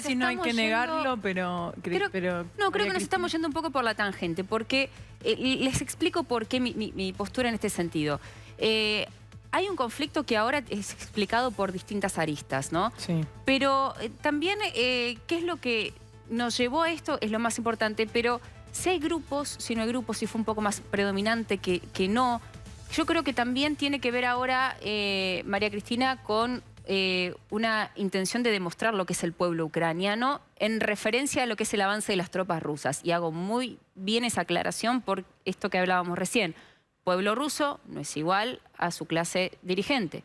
sé si no hay que negarlo, pero... Creo que nos estamos yendo un poco por la tangente, porque les explico por qué mi postura en este sentido. Hay un conflicto que ahora es explicado por distintas aristas, ¿no? Sí. Pero también, ¿qué es lo que nos llevó a esto? Es lo más importante, pero si hay grupos, si no hay grupos, si fue un poco más predominante que no. Yo creo que también tiene que ver ahora, María Cristina, con una intención de demostrar lo que es el pueblo ucraniano en referencia a lo que es el avance de las tropas rusas. Y hago muy bien esa aclaración por esto que hablábamos recién. Pueblo ruso no es igual a su clase dirigente.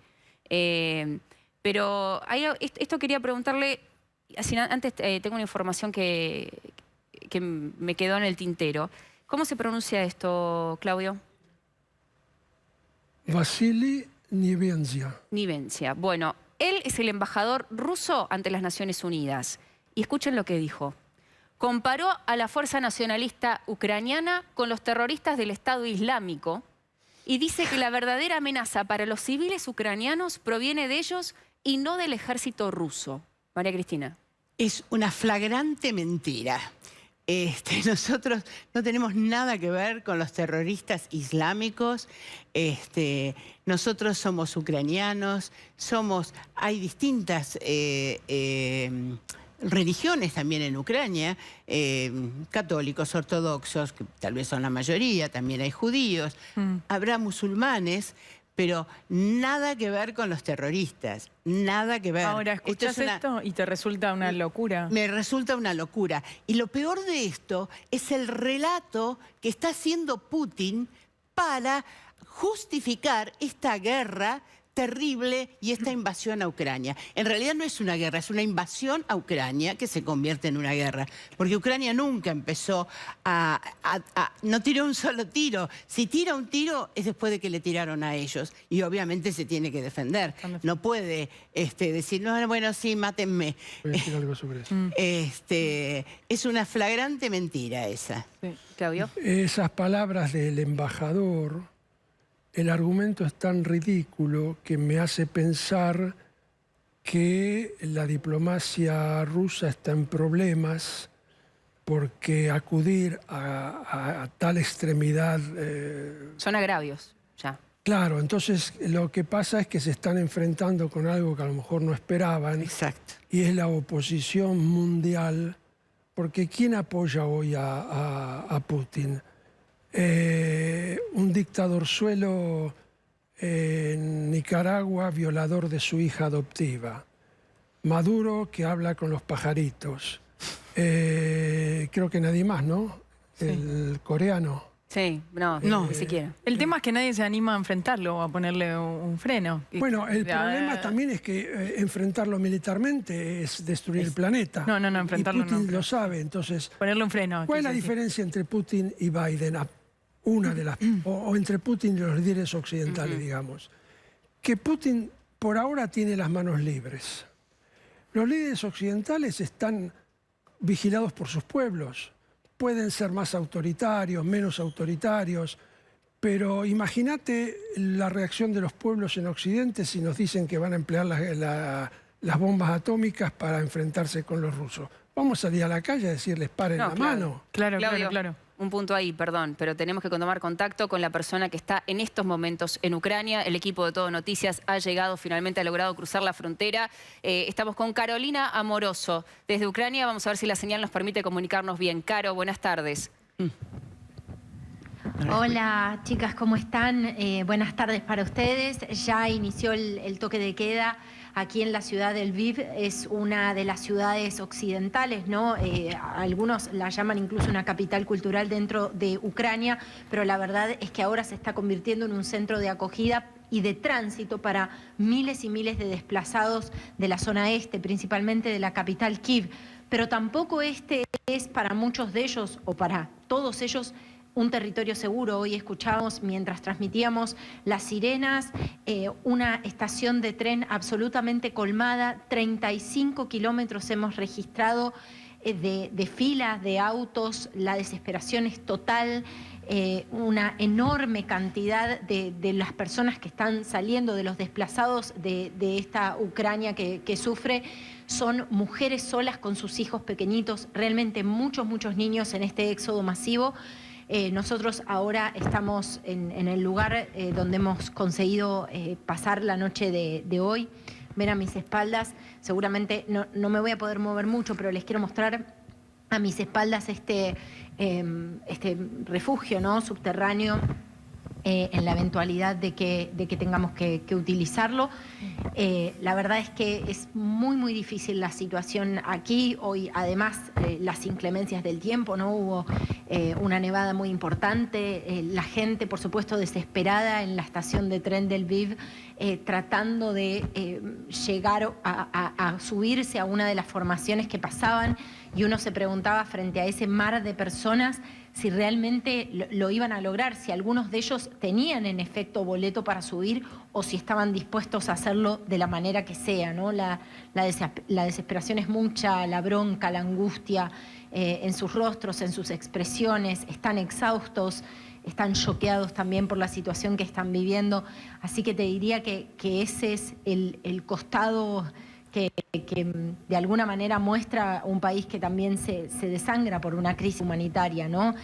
Pero esto quería preguntarle, antes tengo una información que me quedó en el tintero. ¿Cómo se pronuncia esto, Claudio? Vasily Nevencia. Nevencia. Bueno, él es el embajador ruso ante las Naciones Unidas. Y escuchen lo que dijo. Comparó a la fuerza nacionalista ucraniana con los terroristas del Estado Islámico y dice que la verdadera amenaza para los civiles ucranianos proviene de ellos y no del ejército ruso. María Cristina. Es una flagrante mentira. Nosotros no tenemos nada que ver con los terroristas islámicos. Nosotros somos ucranianos, hay distintas religiones también en Ucrania, católicos, ortodoxos, que tal vez son la mayoría, también hay judíos, habrá musulmanes, pero nada que ver con los terroristas, nada que ver. Ahora, escuchás esto y te resulta una locura. Me resulta una locura. Y lo peor de esto es el relato que está haciendo Putin para justificar esta guerra terrible y esta invasión a Ucrania. En realidad no es una guerra, es una invasión a Ucrania que se convierte en una guerra. Porque Ucrania nunca empezó no tiró un solo tiro. Si tira un tiro es después de que le tiraron a ellos. Y obviamente se tiene que defender. No puede decir, no, bueno, sí, mátenme. Voy a decir algo sobre eso. Es una flagrante mentira esa. Sí. Claudio. Esas palabras del embajador, el argumento es tan ridículo que me hace pensar que la diplomacia rusa está en problemas porque acudir a tal extremidad... Son agravios, ya. Claro, entonces lo que pasa es que se están enfrentando con algo que a lo mejor no esperaban. Exacto. Y es la oposición mundial, porque ¿quién apoya hoy a Putin? Un dictadorzuelo en Nicaragua, violador de su hija adoptiva. Maduro, que habla con los pajaritos. Creo que nadie más, ¿no? Sí. El coreano. Sí, no, ni siquiera. El tema es que nadie se anima a enfrentarlo o a ponerle un freno. Bueno, el problema también es que enfrentarlo militarmente es destruir el planeta. No, enfrentarlo no. Y Putin lo sabe, entonces... Ponerle un freno. ¿Cuál es la diferencia entre Putin y Biden? Una de las... o entre Putin y los líderes occidentales, digamos. Que Putin por ahora tiene las manos libres. Los líderes occidentales están vigilados por sus pueblos. Pueden ser más autoritarios, menos autoritarios, pero imagínate la reacción de los pueblos en Occidente si nos dicen que van a emplear las bombas atómicas para enfrentarse con los rusos. Vamos a salir a la calle a decirles paren la mano. Claro. Un punto ahí, perdón, pero tenemos que tomar contacto con la persona que está en estos momentos en Ucrania. El equipo de Todo Noticias ha llegado, finalmente ha logrado cruzar la frontera. Estamos con Carolina Amoroso desde Ucrania. Vamos a ver si la señal nos permite comunicarnos bien. Caro, buenas tardes. Hola chicas, ¿cómo están? Buenas tardes para ustedes. Ya inició el toque de queda aquí en la ciudad de Lviv. Es una de las ciudades occidentales, ¿no? Algunos la llaman incluso una capital cultural dentro de Ucrania, pero la verdad es que ahora se está convirtiendo en un centro de acogida y de tránsito para miles y miles de desplazados de la zona este, principalmente de la capital Kiev. Pero tampoco este es para muchos de ellos, o para todos ellos, un territorio seguro. Hoy escuchamos, mientras transmitíamos las sirenas, una estación de tren absolutamente colmada, 35 kilómetros hemos registrado de filas de autos, la desesperación es total, una enorme cantidad de las personas que están saliendo, de los desplazados de esta Ucrania que sufre, son mujeres solas con sus hijos pequeñitos, realmente muchos niños en este éxodo masivo. Nosotros ahora estamos en el lugar donde hemos conseguido pasar la noche de hoy. Ven a mis espaldas, seguramente no me voy a poder mover mucho, pero les quiero mostrar a mis espaldas este refugio, ¿no?, subterráneo, en la eventualidad de que tengamos que utilizarlo. La verdad es que es muy difícil la situación aquí. Hoy, además, las inclemencias del tiempo, ¿no? Hubo una nevada muy importante, la gente, por supuesto, desesperada en la estación de tren del Lviv, tratando de llegar a subirse a una de las formaciones que pasaban, y uno se preguntaba frente a ese mar de personas si realmente lo iban a lograr, si algunos de ellos tenían en efecto boleto para subir o si estaban dispuestos a hacerlo de la manera que sea, ¿no? La desesperación es mucha, la bronca, la angustia en sus rostros, en sus expresiones, están exhaustos, están choqueados también por la situación que están viviendo. Así que te diría que ese es el costado que de alguna manera muestra un país que también se desangra por una crisis humanitaria, ¿no?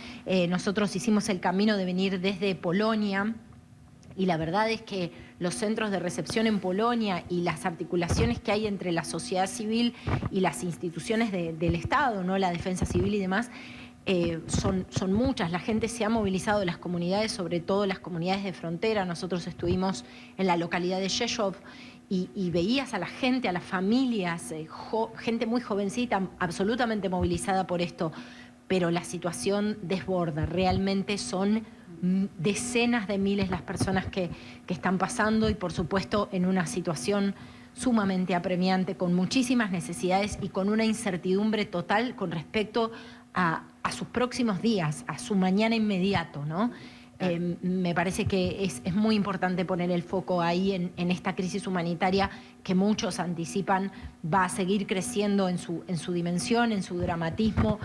Nosotros hicimos el camino de venir desde Polonia, y la verdad es que los centros de recepción en Polonia y las articulaciones que hay entre la sociedad civil y las instituciones del Estado, ¿no?, la defensa civil y demás, son muchas. La gente se ha movilizado, las comunidades, sobre todo las comunidades de frontera. Nosotros estuvimos en la localidad de Rzeszów y veías a la gente, a las familias, gente muy jovencita, absolutamente movilizada por esto, pero la situación desborda. Realmente son decenas de miles las personas que están pasando, y por supuesto en una situación sumamente apremiante, con muchísimas necesidades y con una incertidumbre total con respecto a sus próximos días, a su mañana inmediato, ¿no? Me parece que es muy importante poner el foco ahí en esta crisis humanitaria que muchos anticipan va a seguir creciendo en su dimensión, en su dramatismo,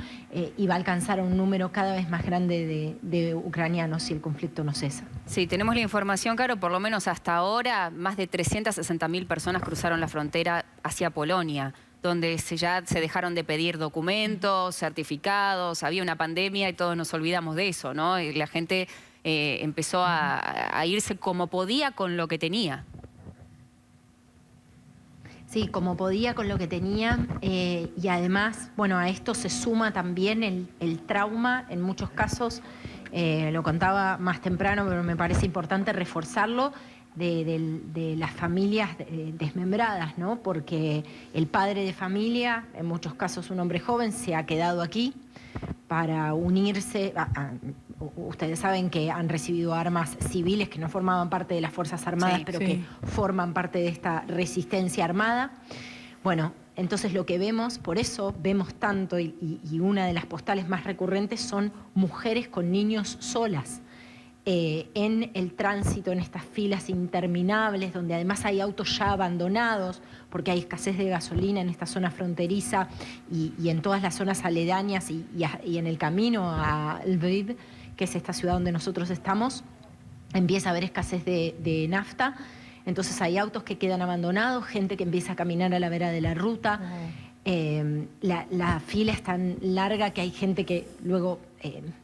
y va a alcanzar un número cada vez más grande de ucranianos si el conflicto no cesa. Sí, tenemos la información, Caro, por lo menos hasta ahora, más de 360.000 personas cruzaron la frontera hacia Polonia, donde ya se dejaron de pedir documentos, certificados, había una pandemia y todos nos olvidamos de eso, ¿no? Y la gente empezó a irse como podía con lo que tenía. Sí, como podía con lo que tenía, y además, bueno, a esto se suma también el trauma en muchos casos, lo contaba más temprano, pero me parece importante reforzarlo, de las familias desmembradas, ¿no? Porque el padre de familia, en muchos casos un hombre joven, se ha quedado aquí para unirse. Ustedes saben que han recibido armas civiles que no formaban parte de las Fuerzas Armadas, pero que forman parte de esta resistencia armada. Bueno, entonces lo que vemos, por eso vemos tanto, y una de las postales más recurrentes son mujeres con niños solas, en el tránsito, en estas filas interminables, donde además hay autos ya abandonados, porque hay escasez de gasolina en esta zona fronteriza y en todas las zonas aledañas y en el camino a Lviv, que es esta ciudad donde nosotros estamos, empieza a haber escasez de nafta. Entonces hay autos que quedan abandonados, gente que empieza a caminar a la vera de la ruta. La fila es tan larga que hay gente que luego,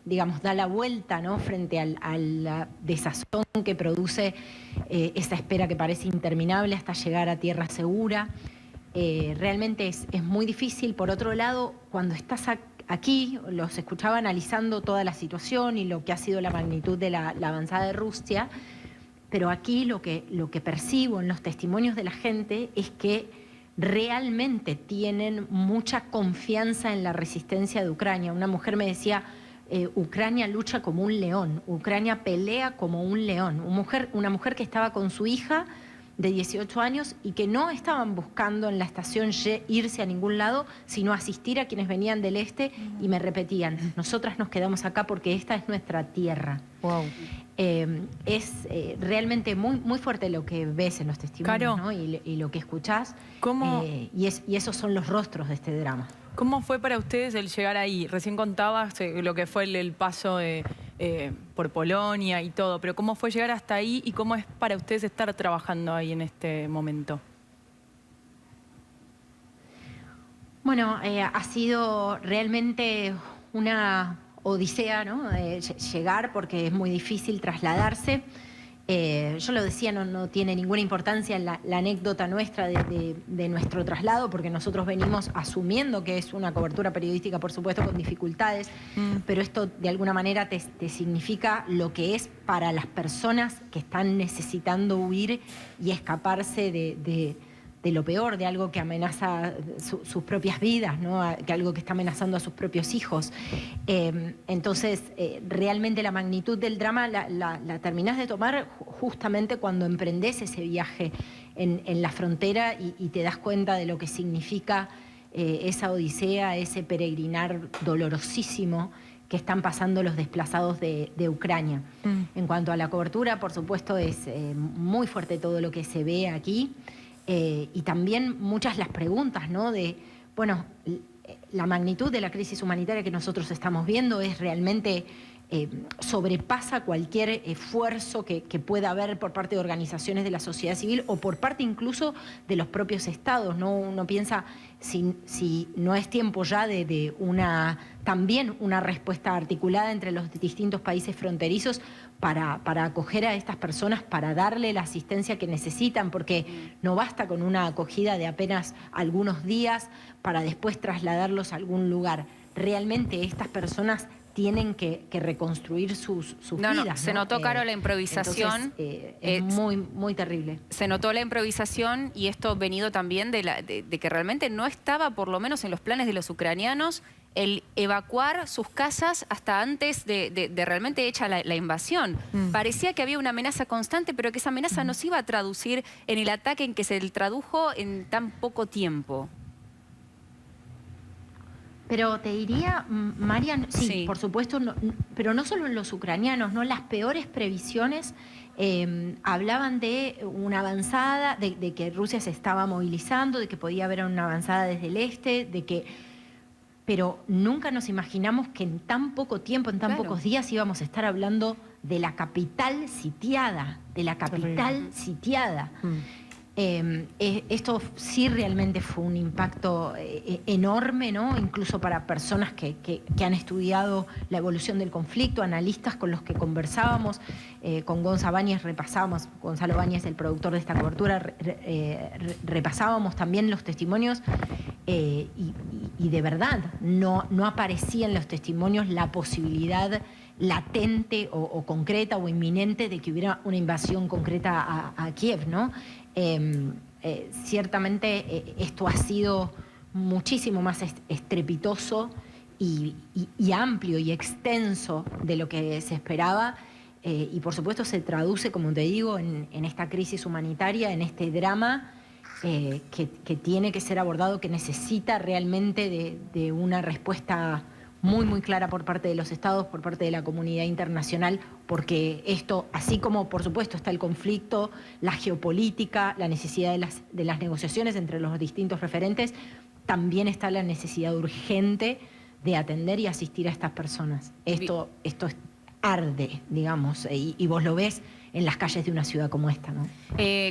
digamos, da la vuelta, ¿no?, frente a la desazón que produce esa espera que parece interminable hasta llegar a tierra segura. Realmente es muy difícil. Por otro lado, cuando estás aquí, los escuchaba analizando toda la situación y lo que ha sido la magnitud de la avanzada de Rusia, pero aquí lo que percibo en los testimonios de la gente es que realmente tienen mucha confianza en la resistencia de Ucrania. Una mujer me decía, Ucrania lucha como un león, Ucrania pelea como un león. Una mujer que estaba con su hija de 18 años y que no estaban buscando en la estación irse a ningún lado, sino asistir a quienes venían del este y me repetían, nosotras nos quedamos acá porque esta es nuestra tierra. Wow. Es realmente muy, muy fuerte lo que ves en los testimonios, Caro, ¿no? y lo que escuchás. ¿Cómo? Y esos son los rostros de este drama. ¿Cómo fue para ustedes el llegar ahí? Recién contabas lo que fue el paso por Polonia y todo, pero ¿cómo fue llegar hasta ahí y cómo es para ustedes estar trabajando ahí en este momento? Bueno, ha sido realmente una odisea, ¿no? Llegar porque es muy difícil trasladarse. Yo lo decía, no tiene ninguna importancia la anécdota nuestra de nuestro traslado, porque nosotros venimos asumiendo que es una cobertura periodística, por supuesto, con dificultades, pero esto de alguna manera te significa lo que es para las personas que están necesitando huir y escaparse de lo peor, de algo que amenaza sus propias vidas, ¿no? Que algo que está amenazando a sus propios hijos. Entonces, realmente la magnitud del drama la terminás de tomar justamente cuando emprendés ese viaje en la frontera y te das cuenta de lo que significa esa odisea, ese peregrinar dolorosísimo que están pasando los desplazados de Ucrania. En cuanto a la cobertura, por supuesto, es muy fuerte todo lo que se ve aquí. Y también muchas las preguntas, ¿no? Bueno, la magnitud de la crisis humanitaria que nosotros estamos viendo es realmente sobrepasa cualquier esfuerzo que pueda haber por parte de organizaciones de la sociedad civil o por parte incluso de los propios estados, ¿no? Uno piensa si no es tiempo ya de también una respuesta articulada entre los distintos países fronterizos para acoger a estas personas, para darle la asistencia que necesitan, porque no basta con una acogida de apenas algunos días para después trasladarlos a algún lugar. Realmente estas personas tienen que reconstruir sus vidas. No, se notó, Caro, la improvisación. Entonces, es muy, muy terrible. Se notó la improvisación y esto venido también de que realmente no estaba, por lo menos en los planes de los ucranianos, el evacuar sus casas hasta antes de realmente hecha la invasión. Parecía que había una amenaza constante, pero que esa amenaza no se iba a traducir en el ataque en que se tradujo en tan poco tiempo. Pero te diría, Marian, sí, por supuesto, pero no solo en los ucranianos, ¿no? Las peores previsiones hablaban de una avanzada, de que Rusia se estaba movilizando, de que podía haber una avanzada desde el este, pero nunca nos imaginamos que en tan poco tiempo, en tan pocos días íbamos a estar hablando de la capital sitiada, sitiada. Esto sí realmente fue un impacto enorme, ¿no? Incluso para personas que han estudiado la evolución del conflicto, analistas con los que conversábamos, con Gonzalo Báñez repasábamos, Gonzalo Báñez, el productor de esta cobertura, repasábamos también los testimonios y de verdad no aparecía en los testimonios la posibilidad latente o concreta o inminente de que hubiera una invasión concreta a Kiev, ¿no? Ciertamente esto ha sido muchísimo más estrepitoso y amplio y extenso de lo que se esperaba y por supuesto se traduce, como te digo, en esta crisis humanitaria, en este drama que tiene que ser abordado, que necesita realmente de una respuesta muy, muy clara por parte de los estados, por parte de la comunidad internacional, porque esto, así como por supuesto está el conflicto, la geopolítica, la necesidad de las negociaciones entre los distintos referentes, también está la necesidad urgente de atender y asistir a estas personas. Esto arde, digamos, y vos lo ves en las calles de una ciudad como esta, ¿no?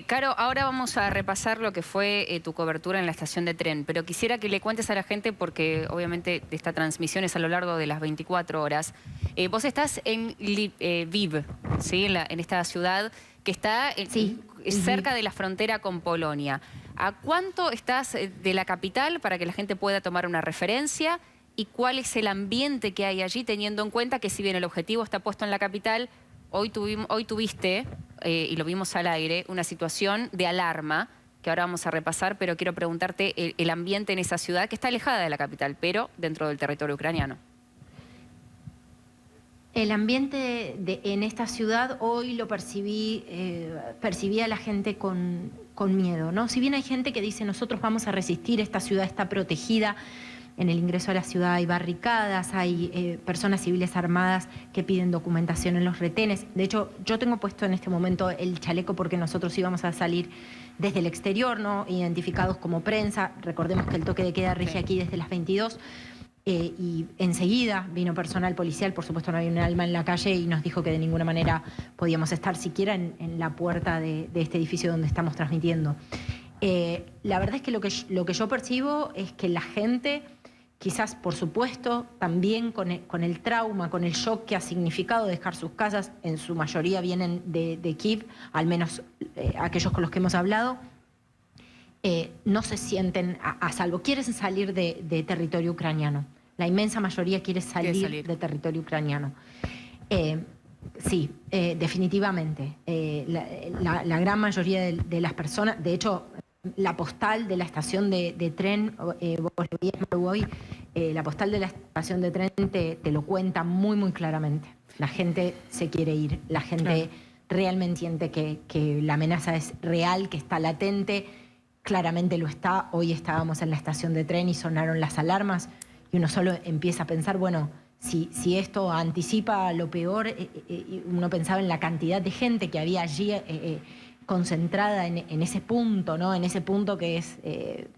Caro, ahora vamos a repasar lo que fue tu cobertura en la estación de tren, pero quisiera que le cuentes a la gente, porque obviamente esta transmisión es a lo largo de las 24 horas. Vos estás en Lviv, ¿sí? En esta ciudad que está cerca de la frontera con Polonia. ¿A cuánto estás de la capital para que la gente pueda tomar una referencia? ¿Y cuál es el ambiente que hay allí, teniendo en cuenta que si bien el objetivo está puesto en la capital, hoy tuviste, y lo vimos al aire, una situación de alarma que ahora vamos a repasar, pero quiero preguntarte el ambiente en esa ciudad que está alejada de la capital, pero dentro del territorio ucraniano. El ambiente en esta ciudad hoy lo percibía a la gente con miedo, ¿no? Si bien hay gente que dice nosotros vamos a resistir, esta ciudad está protegida, en el ingreso a la ciudad hay barricadas, hay personas civiles armadas que piden documentación en los retenes. De hecho, yo tengo puesto en este momento el chaleco porque nosotros íbamos a salir desde el exterior, ¿no? Identificados como prensa. Recordemos que el toque de queda rige aquí desde las 22. Y enseguida vino personal policial, por supuesto no había un alma en la calle y nos dijo que de ninguna manera podíamos estar siquiera en la puerta de este edificio donde estamos transmitiendo. La verdad es que lo que yo percibo es que la gente, quizás por supuesto, también con el trauma, con el shock que ha significado dejar sus casas, en su mayoría vienen de Kiev, al menos aquellos con los que hemos hablado, no se sienten a salvo. Quieren salir de territorio ucraniano. La inmensa mayoría quiere salir de territorio ucraniano. Sí, definitivamente. La gran mayoría de las personas, de hecho, la postal de la estación de tren, vos lo veías hoy, la postal de la estación de tren te lo cuenta muy, muy claramente. La gente se quiere ir, la gente realmente siente que la amenaza es real, que está latente. Claramente lo está. Hoy estábamos en la estación de tren y sonaron las alarmas y uno solo empieza a pensar, bueno, si esto anticipa lo peor, uno pensaba en la cantidad de gente que había allí concentrada en ese punto, ¿no? En ese punto que es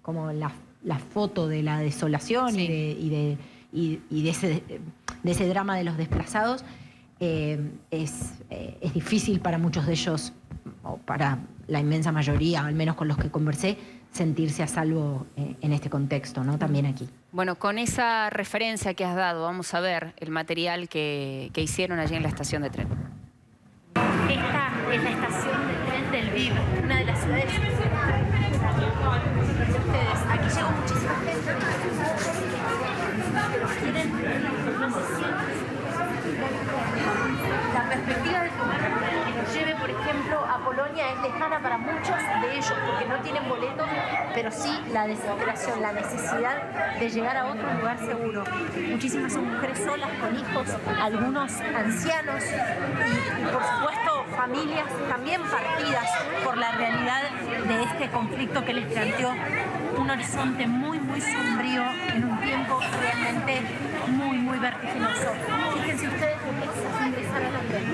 como la foto de la desolación y de ese drama de los desplazados. Es difícil para muchos de ellos, o para la inmensa mayoría, al menos con los que conversé, sentirse a salvo en este contexto, ¿no? También aquí. Bueno, con esa referencia que has dado, vamos a ver el material que hicieron allí en la estación de tren. Esta es la estación de tren del Lviv, una de las ciudades. Ustedes, aquí llegó muchísima gente. La perspectiva de que nos lleve, por ejemplo, a Polonia es lejana para muchos de ellos porque no tienen boletos, pero sí la desesperación, la necesidad de llegar a otro lugar seguro. Muchísimas son mujeres solas con hijos, algunos ancianos y por supuesto familias también partidas por la realidad de este conflicto que les planteó un horizonte muy, muy sombrío en un tiempo realmente muy, muy vertiginoso. Fíjense ustedes lo que es ingresar a la tren.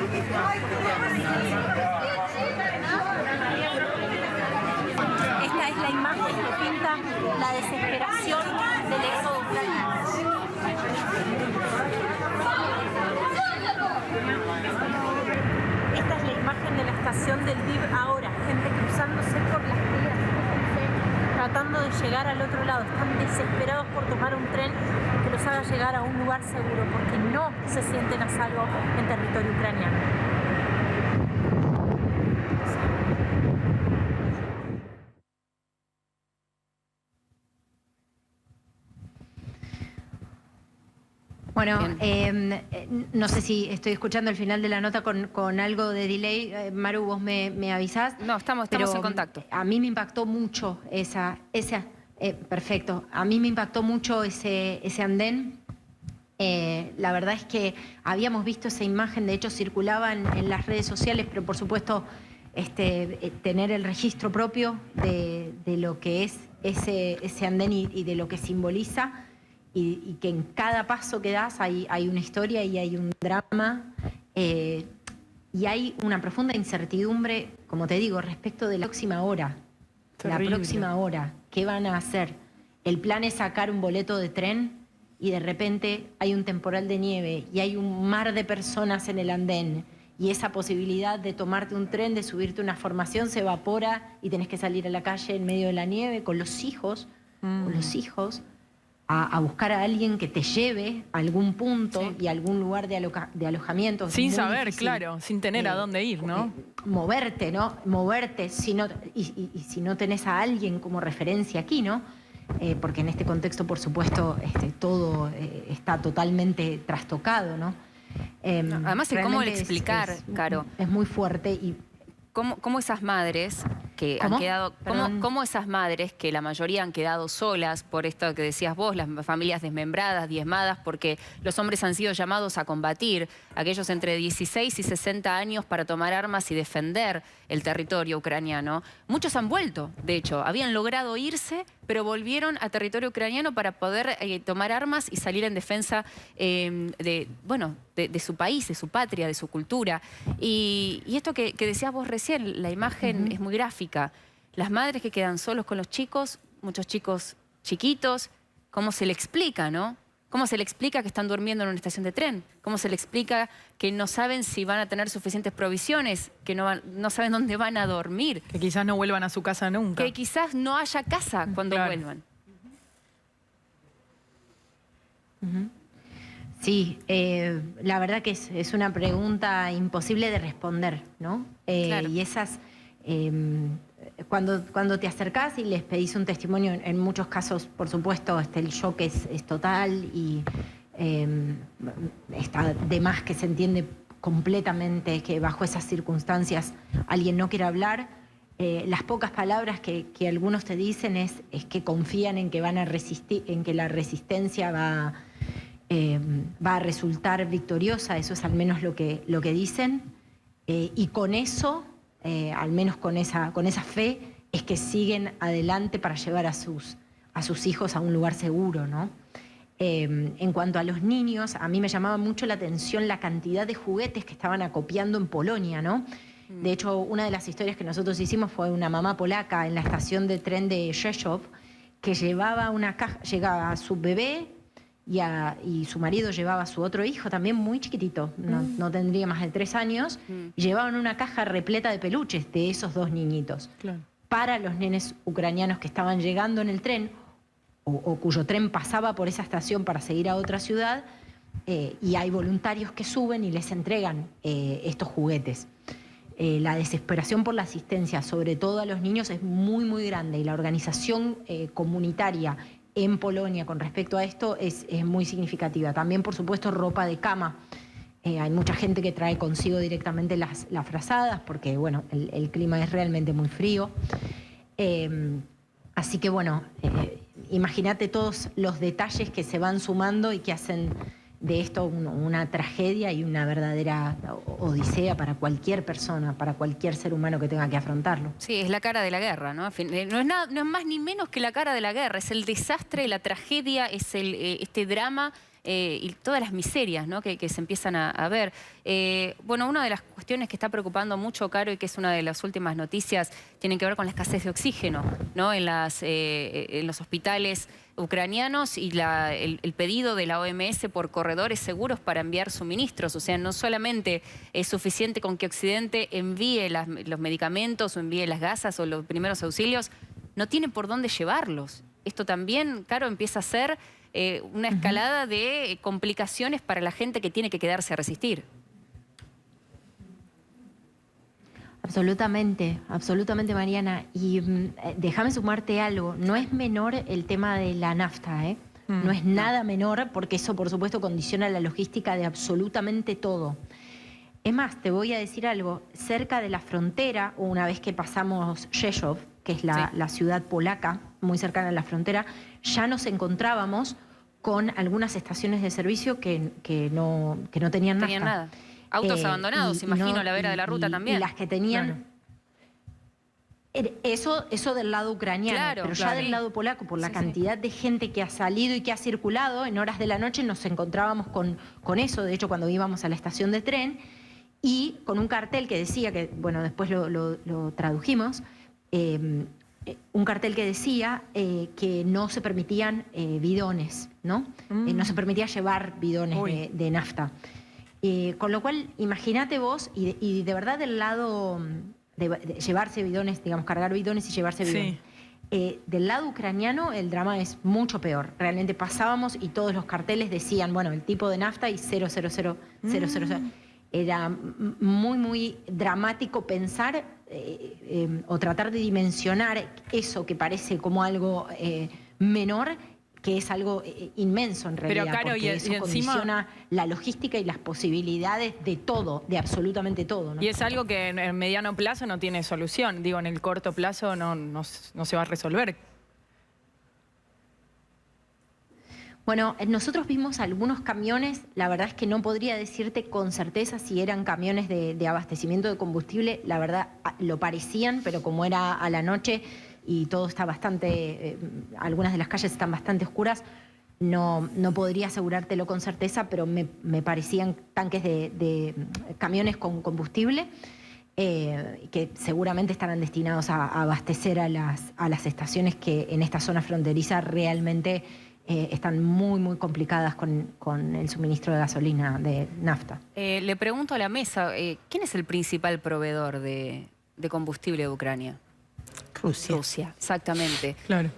Esta es la imagen que pinta la desesperación del éxodo ucraniano. Esta es la imagen de la estación del Lviv ahora, gente cruzándose por las vías, tratando de llegar al otro lado. Están desesperados por tomar un tren que los haga llegar a un lugar seguro, porque no se sienten a salvo en territorio ucraniano. Bueno, no sé si estoy escuchando el final de la nota con algo de delay. Maru, vos me avisás. No, estamos en contacto. A mí me impactó mucho perfecto. A mí me impactó mucho ese andén. La verdad es que habíamos visto esa imagen, de hecho circulaba en las redes sociales, pero por supuesto tener el registro propio de lo que es ese andén y de lo que simboliza. Y que en cada paso que das hay una historia y hay un drama y hay una profunda incertidumbre, como te digo, respecto de la próxima hora. Terrible. La próxima hora, ¿qué van a hacer? El plan es sacar un boleto de tren y de repente hay un temporal de nieve y hay un mar de personas en el andén y esa posibilidad de tomarte un tren, de subirte a una formación se evapora y tenés que salir a la calle en medio de la nieve con los hijos, a buscar a alguien que te lleve a algún punto y a algún lugar de alojamiento. Sin saber, difícil, claro, sin tener a dónde ir, ¿no? Moverte, ¿no? Moverte, si no tenés a alguien como referencia aquí, ¿no? Porque en este contexto, por supuesto, todo está totalmente trastocado, ¿no? Además, ¿cómo le explicar, Caro? Es muy fuerte y... ¿Cómo esas madres que ¿Cómo? han quedado, Perdón. cómo esas madres, que la mayoría han quedado solas por esto que decías vos, las familias desmembradas, diezmadas, porque los hombres han sido llamados a combatir, aquellos entre 16 y 60 años para tomar armas y defender el territorio ucraniano. Muchos han vuelto, de hecho, habían logrado irse, pero volvieron a territorio ucraniano para poder tomar armas y salir en defensa de su país, de su patria, de su cultura. Y esto que decías vos recién, la imagen es muy gráfica. Las madres que quedan solos con los chicos, muchos chicos chiquitos, ¿cómo se le explica, no? ¿Cómo se le explica que están durmiendo en una estación de tren? ¿Cómo se le explica que no saben si van a tener suficientes provisiones? Que no saben dónde van a dormir. Que quizás no vuelvan a su casa nunca. Que quizás no haya casa cuando vuelvan. Sí, la verdad que es una pregunta imposible de responder, ¿no? Claro. Y esas, cuando te acercás y les pedís un testimonio, en muchos casos, por supuesto, el shock es total y está de más que se entiende completamente que bajo esas circunstancias alguien no quiere hablar. Las pocas palabras que algunos te dicen es que confían en que van a resistir, en que la resistencia va a resultar victoriosa, eso es al menos lo que dicen, y con eso, al menos con esa fe, es que siguen adelante para llevar a sus hijos a un lugar seguro, ¿no? En cuanto a los niños, a mí me llamaba mucho la atención la cantidad de juguetes que estaban acopiando en Polonia, ¿no? De hecho, una de las historias que nosotros hicimos fue una mamá polaca en la estación de tren de Rzeszów que llevaba una caja, llegaba a su bebé y su marido llevaba a su otro hijo, también muy chiquitito, no tendría más de 3 años, y llevaban una caja repleta de peluches de esos 2 niñitos. Claro. Para los nenes ucranianos que estaban llegando en el tren, o cuyo tren pasaba por esa estación para seguir a otra ciudad, y hay voluntarios que suben y les entregan estos juguetes. La desesperación por la asistencia, sobre todo a los niños, es muy, muy grande, y la organización comunitaria en Polonia con respecto a esto es muy significativa. También, por supuesto, ropa de cama. Hay mucha gente que trae consigo directamente las frazadas porque, bueno, el clima es realmente muy frío. Así que, bueno, imagínate todos los detalles que se van sumando y que hacen de esto una tragedia y una verdadera odisea para cualquier persona, para cualquier ser humano que tenga que afrontarlo. Sí, es la cara de la guerra, ¿no? No es más ni menos que la cara de la guerra, es el desastre, la tragedia, es este drama y todas las miserias, ¿no? que se empiezan a ver. Bueno, una de las cuestiones que está preocupando mucho, Caro, y que es una de las últimas noticias, tiene que ver con la escasez de oxígeno, ¿no? En los hospitales ucranianos y el pedido de la OMS por corredores seguros para enviar suministros. O sea, no solamente es suficiente con que Occidente envíe los medicamentos o envíe las gasas o los primeros auxilios, no tiene por dónde llevarlos. Esto también, Caro, empieza a ser una escalada de complicaciones para la gente que tiene que quedarse a resistir. Absolutamente, absolutamente, Mariana. Y déjame sumarte algo. No es menor el tema de la nafta, ¿eh? No es nada menor, porque eso, por supuesto, condiciona la logística de absolutamente todo. Es más, te voy a decir algo. Cerca de la frontera, una vez que pasamos Rzeszów, que es la ciudad polaca, muy cercana a la frontera, ya nos encontrábamos con algunas estaciones de servicio que no tenían nafta. Nada. Autos abandonados, imagino, a la vera de la ruta también. Y las que tenían... Claro. Eso del lado ucraniano, claro, pero ya del lado polaco, por la cantidad de gente que ha salido y que ha circulado, en horas de la noche nos encontrábamos con eso, de hecho, cuando íbamos a la estación de tren, y con un cartel que decía, que bueno, después lo tradujimos, un cartel que decía que no se permitían bidones, ¿no? No se permitía llevar bidones de nafta. Con lo cual, imagínate vos, y de verdad del lado de llevarse bidones, digamos, cargar bidones y llevarse bidones. Del lado ucraniano el drama es mucho peor. Realmente pasábamos y todos los carteles decían, bueno, el tipo de nafta y 000. Era muy, muy dramático pensar o tratar de dimensionar eso que parece como algo menor que es algo inmenso en realidad, Pero, Caro, porque y eso encima- condiciona la logística y las posibilidades de todo, de absolutamente todo, ¿no? Y es algo que en mediano plazo no tiene solución. Digo, en el corto plazo no se va a resolver. Bueno, nosotros vimos algunos camiones, la verdad es que no podría decirte con certeza si eran camiones de abastecimiento de combustible, la verdad lo parecían, pero como era a la noche y todo está bastante, algunas de las calles están bastante oscuras, no podría asegurártelo con certeza, pero me parecían tanques de camiones con combustible que seguramente estarán destinados a abastecer a las estaciones que en esta zona fronteriza realmente están muy complicadas con el suministro de gasolina, de nafta. Le pregunto a la mesa, ¿quién es el principal proveedor de combustible de Ucrania? Rusia. Rusia, exactamente. Claro.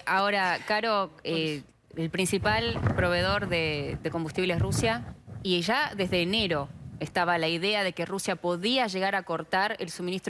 Ahora, Caro, el principal proveedor de combustible es Rusia y ya desde enero estaba la idea de que Rusia podía llegar a cortar el suministro